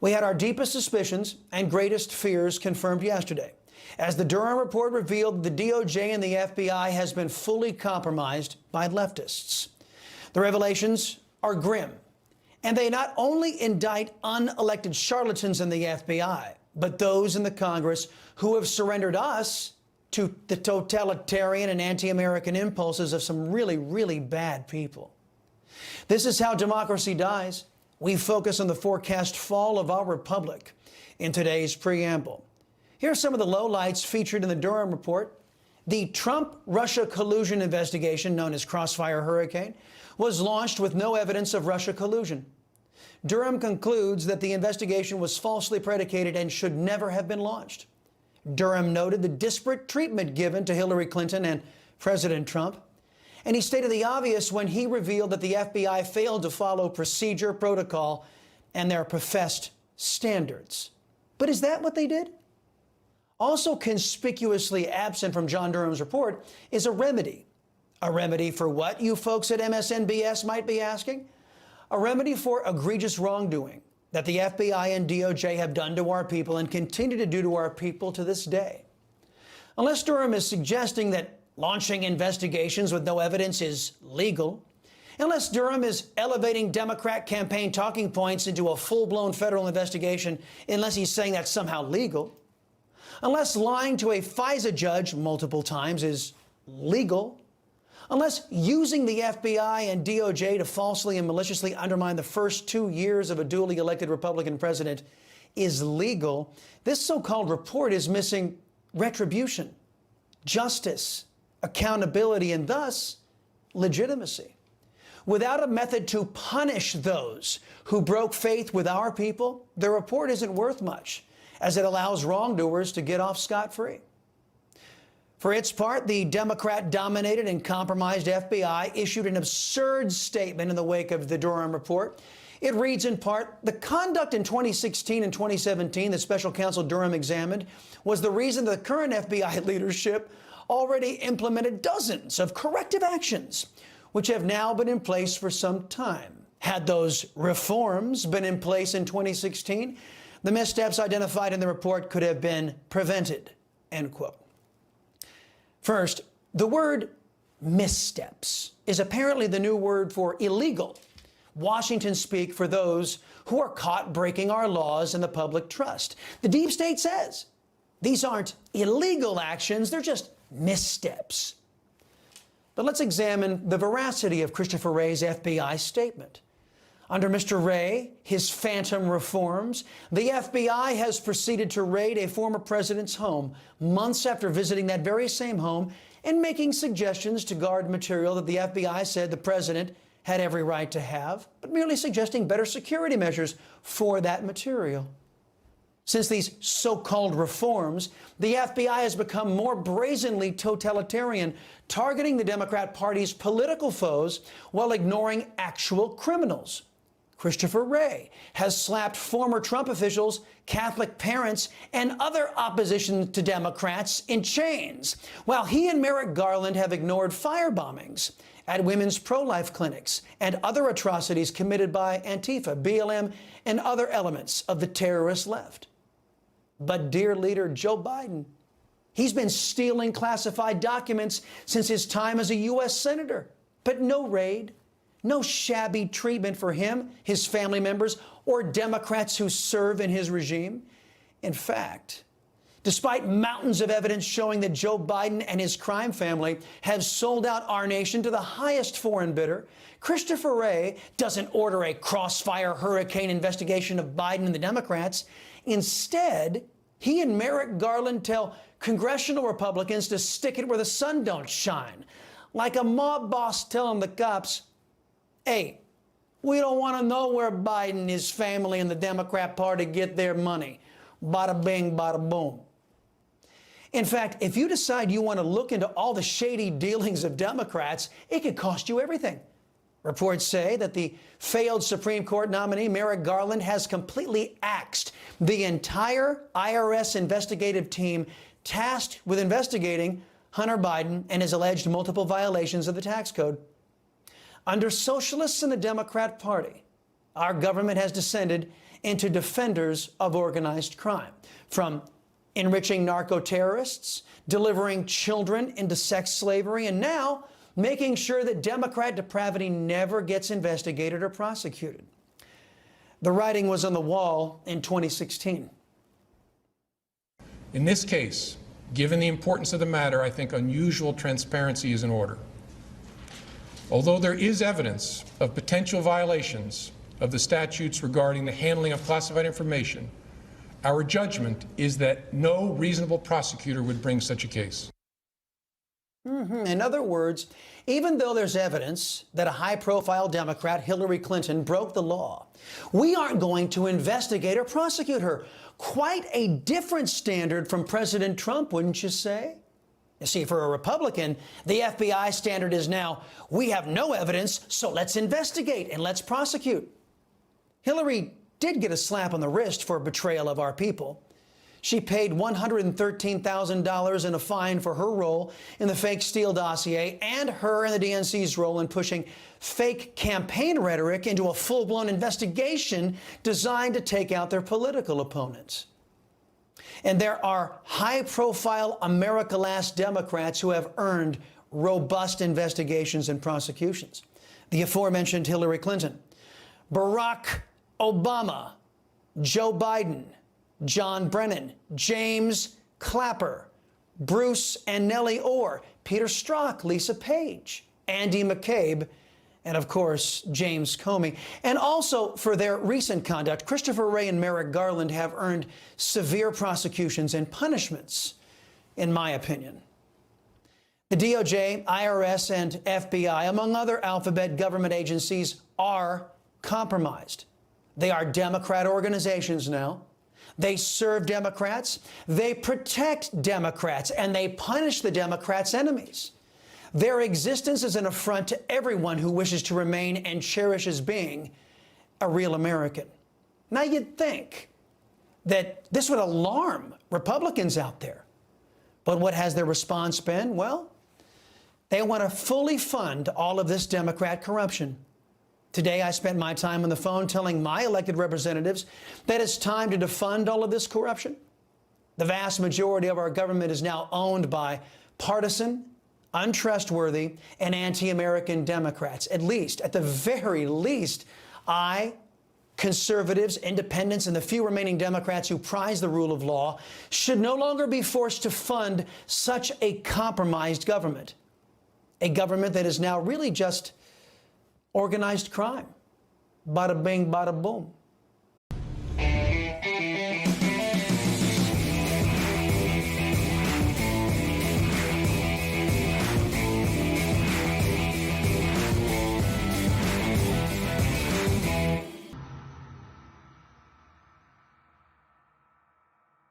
We had our deepest suspicions and greatest fears confirmed yesterday, as the Durham Report revealed the DOJ and the FBI has been fully compromised by leftists. The revelations are grim, and they not only indict unelected charlatans in the FBI, but those in the Congress who have surrendered us to the totalitarian and anti-American impulses of some really, really bad people. This is how democracy dies. We focus on the forecast fall of our republic in today's preamble. Here are some of the lowlights featured in the Durham Report. The Trump-Russia collusion investigation, known as Crossfire Hurricane, was launched with no evidence of Russia collusion. Durham concludes that the investigation was falsely predicated and should never have been launched. Durham noted the disparate treatment given to Hillary Clinton and President Trump. And he stated the obvious when he revealed that the FBI failed to follow procedure, protocol, and their professed standards. But is that what they did? Also conspicuously absent from John Durham's report is a remedy. A remedy for what, you folks at MSNBS might be asking? A remedy for egregious wrongdoing that the FBI and DOJ have done to our people and continue to do to our people to this day. Unless Durham is suggesting that launching investigations with no evidence is legal, unless Durham is elevating Democrat campaign talking points into a full-blown federal investigation, unless he's saying that's somehow legal, unless lying to a FISA judge multiple times is legal, unless using the FBI and DOJ to falsely and maliciously undermine the first 2 years of a duly elected Republican president is legal, this so-called report is missing retribution, justice, accountability, and thus legitimacy. Without a method to punish those who broke faith with our people, the report isn't worth much, as it allows wrongdoers to get off scot-free. For its part, the Democrat-dominated and compromised FBI issued an absurd statement in the wake of the Durham Report. It reads in part, the conduct in 2016 and 2017 that Special Counsel Durham examined was the reason the current FBI leadership already implemented dozens of corrective actions, which have now been in place for some time. Had those reforms been in place in 2016, the missteps identified in the report could have been prevented, end quote. First, the word missteps is apparently the new word for illegal, Washington speak for those who are caught breaking our laws and the public trust. The deep state says these aren't illegal actions, they're just missteps. But let's examine the veracity of Christopher Wray's FBI statement. Under Mr. Wray, his phantom reforms, the FBI has proceeded to raid a former president's home months after visiting that very same home and making suggestions to guard material that the FBI said the president had every right to have, but merely suggesting better security measures for that material. Since these so-called reforms, the FBI has become more brazenly totalitarian, targeting the Democrat Party's political foes while ignoring actual criminals. Christopher Wray has slapped former Trump officials, Catholic parents, and other opposition to Democrats in chains, while he and Merrick Garland have ignored fire bombings at women's pro-life clinics and other atrocities committed by Antifa, BLM, and other elements of the terrorist left. But dear leader Joe Biden, he's been stealing classified documents since his time as a U.S. Senator. But no raid, no shabby treatment for him, his family members, or Democrats who serve in his regime. In fact, despite mountains of evidence showing that Joe Biden and his crime family have sold out our nation to the highest foreign bidder, Christopher Wray doesn't order a crossfire hurricane investigation of Biden and the Democrats. Instead, he and Merrick Garland tell congressional Republicans to stick it where the sun don't shine, like a mob boss telling the cops, hey, we don't want to know where Biden, his family, and the Democrat Party get their money. Bada bing, bada boom. In fact, if you decide you want to look into all the shady dealings of Democrats, it could cost you everything. Reports say that the failed Supreme Court nominee, Merrick Garland, has completely axed the entire IRS investigative team tasked with investigating Hunter Biden and his alleged multiple violations of the tax code. Under socialists in the Democrat Party, our government has descended into defenders of organized crime, from enriching narco-terrorists, delivering children into sex slavery, and now making sure that Democrat depravity never gets investigated or prosecuted. The writing was on the wall in 2016. In this case, given the importance of the matter, I think unusual transparency is in order. Although there is evidence of potential violations of the statutes regarding the handling of classified information, our judgment is that no reasonable prosecutor would bring such a case. In other words, even though there's evidence that a high-profile Democrat, Hillary Clinton, broke the law, we aren't going to investigate or prosecute her. Quite a different standard from President Trump, wouldn't you say? You see, for a Republican, the FBI standard is now, we have no evidence, so let's investigate and let's prosecute. Hillary did get a slap on the wrist for betrayal of our people. She paid $113,000 in a fine for her role in the fake Steele dossier and her and the DNC's role in pushing fake campaign rhetoric into a full-blown investigation designed to take out their political opponents. And there are high-profile America-last Democrats who have earned robust investigations and prosecutions. The aforementioned Hillary Clinton, Barack Obama, Joe Biden, John Brennan, James Clapper, Bruce and Nellie Orr, Peter Strzok, Lisa Page, Andy McCabe, and of course, James Comey. And also for their recent conduct, Christopher Wray and Merrick Garland have earned severe prosecutions and punishments, in my opinion. The DOJ, IRS, and FBI, among other alphabet government agencies, are compromised. They are Democrat organizations now. They serve Democrats, they protect Democrats, and they punish the Democrats' enemies. Their existence is an affront to everyone who wishes to remain and cherishes being a real American. Now, you'd think that this would alarm Republicans out there. But what has their response been? Well, they want to fully fund all of this Democrat corruption. Today, I spent my time on the phone telling my elected representatives that it's time to defund all of this corruption. The vast majority of our government is now owned by partisan, untrustworthy, and anti-American Democrats. At the very least, conservatives, independents, and the few remaining Democrats who prize the rule of law should no longer be forced to fund such a compromised government. A government that is now really just organized crime. Bada bing, bada boom.